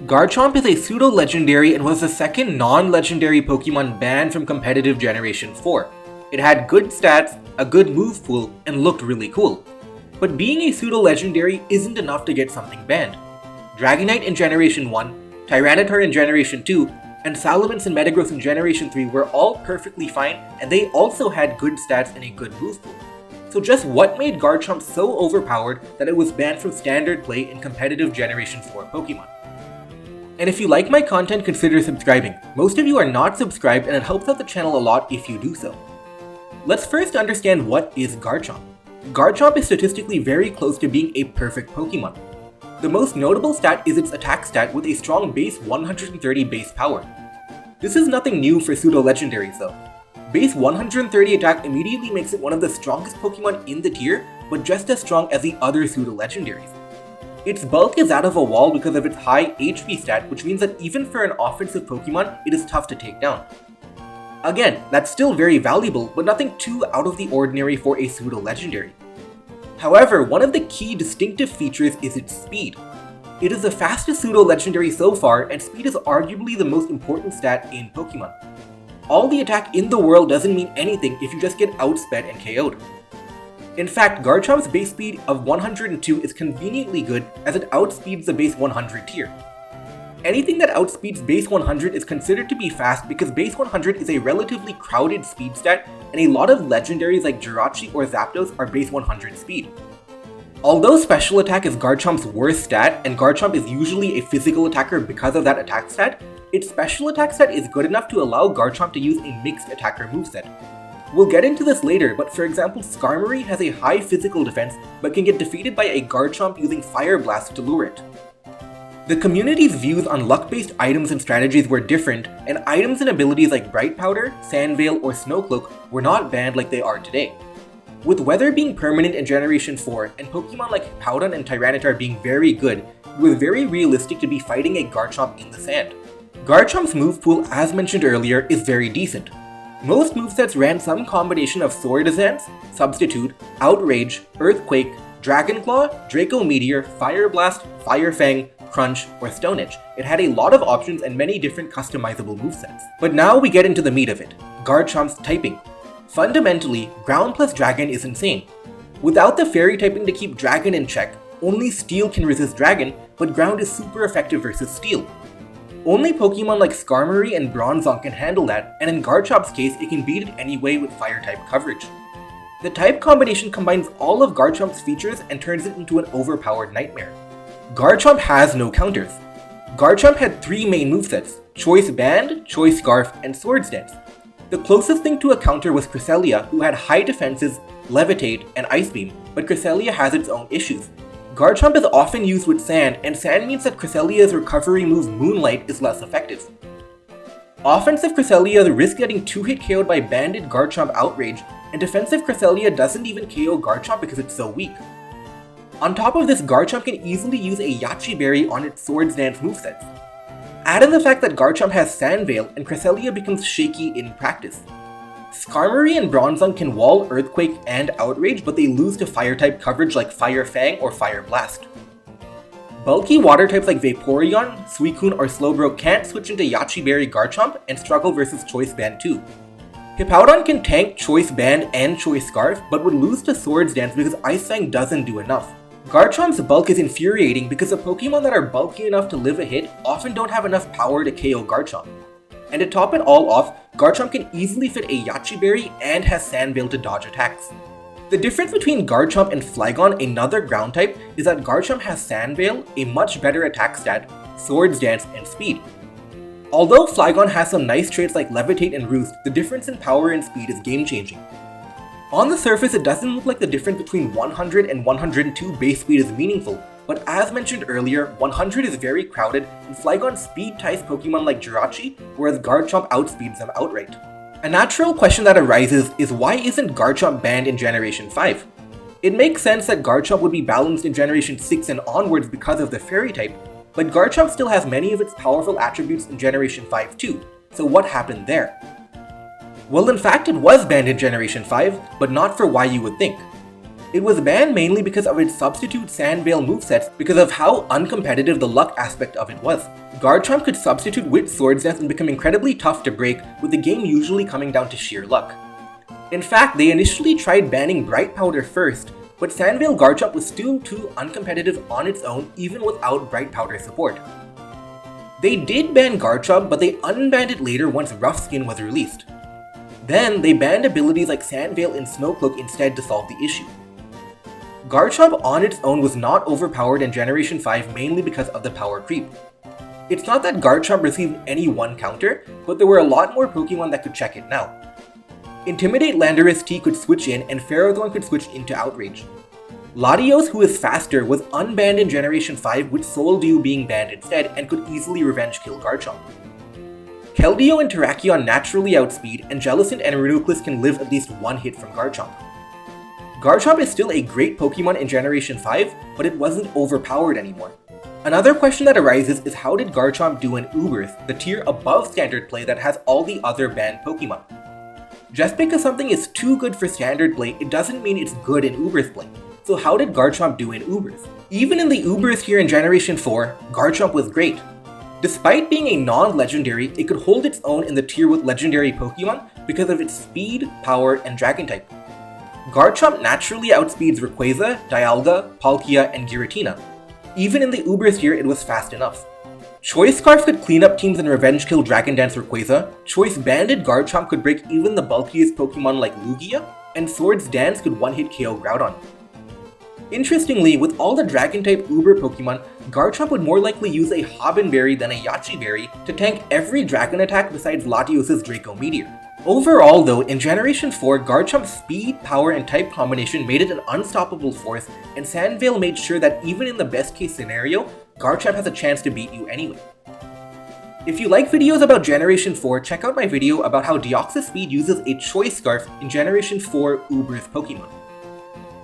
Garchomp is a pseudo-legendary and was the second non-legendary Pokemon banned from competitive Generation 4. It had good stats, a good move pool, and looked really cool. But being a pseudo-legendary isn't enough to get something banned. Dragonite in Generation 1, Tyranitar in Generation 2, and Salamence and Metagross in Generation 3 were all perfectly fine, and they also had good stats and a good move pool. So just what made Garchomp so overpowered that it was banned from standard play in competitive Generation 4 Pokemon? And if you like my content, consider subscribing. Most of you are not subscribed, and it helps out the channel a lot if you do so. Let's first understand what is Garchomp. Garchomp is statistically very close to being a perfect Pokemon. The most notable stat is its attack stat with a strong base 130 base power. This is nothing new for pseudo-legendaries though. Base 130 attack immediately makes it one of the strongest Pokemon in the tier, but just as strong as the other pseudo-legendaries. Its bulk is that of a wall because of its high HP stat, which means that even for an offensive Pokemon, it is tough to take down. Again, that's still very valuable, but nothing too out of the ordinary for a pseudo-legendary. However, one of the key distinctive features is its speed. It is the fastest pseudo-legendary so far, and speed is arguably the most important stat in Pokemon. All the attack in the world doesn't mean anything if you just get outsped and KO'd. In fact, Garchomp's base speed of 102 is conveniently good as it outspeeds the base 100 tier. Anything that outspeeds base 100 is considered to be fast because base 100 is a relatively crowded speed stat, and a lot of legendaries like Jirachi or Zapdos are base 100 speed. Although special attack is Garchomp's worst stat, and Garchomp is usually a physical attacker because of that attack stat, its special attack stat is good enough to allow Garchomp to use a mixed attacker moveset. We'll get into this later, but for example, Skarmory has a high physical defense but can get defeated by a Garchomp using Fire Blast to lure it. The community's views on luck-based items and strategies were different, and items and abilities like Bright Powder, Sand Veil, or Snow Cloak were not banned like they are today. With weather being permanent in Generation 4, and Pokemon like Powdon and Tyranitar being very good, it was very realistic to be fighting a Garchomp in the sand. Garchomp's move pool, as mentioned earlier, is very decent. Most movesets ran some combination of Sword Dance, Substitute, Outrage, Earthquake, Dragon Claw, Draco Meteor, Fire Blast, Fire Fang, Crunch, or Stone Edge. It had a lot of options and many different customizable movesets. But now we get into the meat of it, Garchomp's typing. Fundamentally, Ground plus Dragon is insane. Without the Fairy typing to keep Dragon in check, only Steel can resist Dragon, but Ground is super effective versus Steel. Only Pokemon like Skarmory and Bronzong can handle that, and in Garchomp's case, it can beat it anyway with Fire-type coverage. The type combination combines all of Garchomp's features and turns it into an overpowered nightmare. Garchomp has no counters. Garchomp had three main movesets, Choice Band, Choice Scarf, and Swords Dance. The closest thing to a counter was Cresselia, who had high defenses, Levitate, and Ice Beam, but Cresselia has its own issues. Garchomp is often used with Sand, and Sand means that Cresselia's recovery move Moonlight is less effective. Offensive Cresselia risks getting 2-hit KO'd by banded Garchomp Outrage, and defensive Cresselia doesn't even KO Garchomp because it's so weak. On top of this, Garchomp can easily use a Yachi Berry on its Swords Dance movesets. Add in the fact that Garchomp has Sand Veil, and Cresselia becomes shaky in practice. Skarmory and Bronzong can wall Earthquake and Outrage, but they lose to Fire-type coverage like Fire Fang or Fire Blast. Bulky water types like Vaporeon, Suicune, or Slowbro can't switch into Yachi Berry Garchomp and struggle versus Choice Band too. Hippowdon can tank Choice Band and Choice Scarf, but would lose to Swords Dance because Ice Fang doesn't do enough. Garchomp's bulk is infuriating because the Pokemon that are bulky enough to live a hit often don't have enough power to KO Garchomp. And to top it all off, Garchomp can easily fit a Yachi Berry and has Sand Veil to dodge attacks. The difference between Garchomp and Flygon, another ground type, is that Garchomp has Sand Veil, a much better attack stat, Swords Dance, and speed. Although Flygon has some nice traits like Levitate and Roost, the difference in power and speed is game-changing. On the surface, it doesn't look like the difference between 100 and 102 base speed is meaningful, but as mentioned earlier, 100 is very crowded, and Flygon speed ties Pokemon like Jirachi, whereas Garchomp outspeeds them outright. A natural question that arises is why isn't Garchomp banned in Generation 5? It makes sense that Garchomp would be balanced in Generation 6 and onwards because of the Fairy type, but Garchomp still has many of its powerful attributes in Generation 5 too, so what happened there? Well, in fact, it was banned in Generation 5, but not for why you would think. It was banned mainly because of its substitute Sandveil movesets because of how uncompetitive the luck aspect of it was. Garchomp could substitute with Swords Dance and become incredibly tough to break, with the game usually coming down to sheer luck. In fact, they initially tried banning Bright Powder first, but Sandveil Garchomp was still too uncompetitive on its own even without Bright Powder support. They did ban Garchomp, but they unbanned it later once Rough Skin was released. Then, they banned abilities like Sandveil and Snowcloak instead to solve the issue. Garchomp on its own was not overpowered in Generation 5 mainly because of the power creep. It's not that Garchomp received any one counter, but there were a lot more Pokemon that could check it now. Intimidate Landorus T could switch in and Ferrothorn could switch into Outrage. Latios, who is faster, was unbanned in Generation 5 with Soul Dew being banned instead and could easily revenge kill Garchomp. Keldeo and Terrakion naturally outspeed, and Jellicent and Reuniclus can live at least one hit from Garchomp. Garchomp is still a great Pokemon in Generation 5, but it wasn't overpowered anymore. Another question that arises is how did Garchomp do in Uberth, the tier above Standard Play that has all the other banned Pokemon? Just because something is too good for Standard Play, it doesn't mean it's good in Uberth Play. So how did Garchomp do in Uberth? Even in the Uberth tier in Generation 4, Garchomp was great. Despite being a non-legendary, it could hold its own in the tier with legendary Pokemon because of its speed, power, and Dragon type. Garchomp naturally outspeeds Rayquaza, Dialga, Palkia, and Giratina. Even in the Uberth tier, it was fast enough. Choice Scarf could clean up teams and revenge kill Dragon Dance Rayquaza, Choice Banded Garchomp could break even the bulkiest Pokemon like Lugia, and Swords Dance could one-hit KO Groudon. Interestingly, with all the Dragon-type Uber Pokemon, Garchomp would more likely use a Hobbin Berry than a Yachi Berry to tank every Dragon attack besides Latios' Draco Meteor. Overall though, in Generation 4, Garchomp's speed, power, and type combination made it an unstoppable force, and Sandveil made sure that even in the best case scenario, Garchomp has a chance to beat you anyway. If you like videos about Generation 4, check out my video about how Deoxys Speed uses a Choice Scarf in Generation 4 Uberth Pokemon.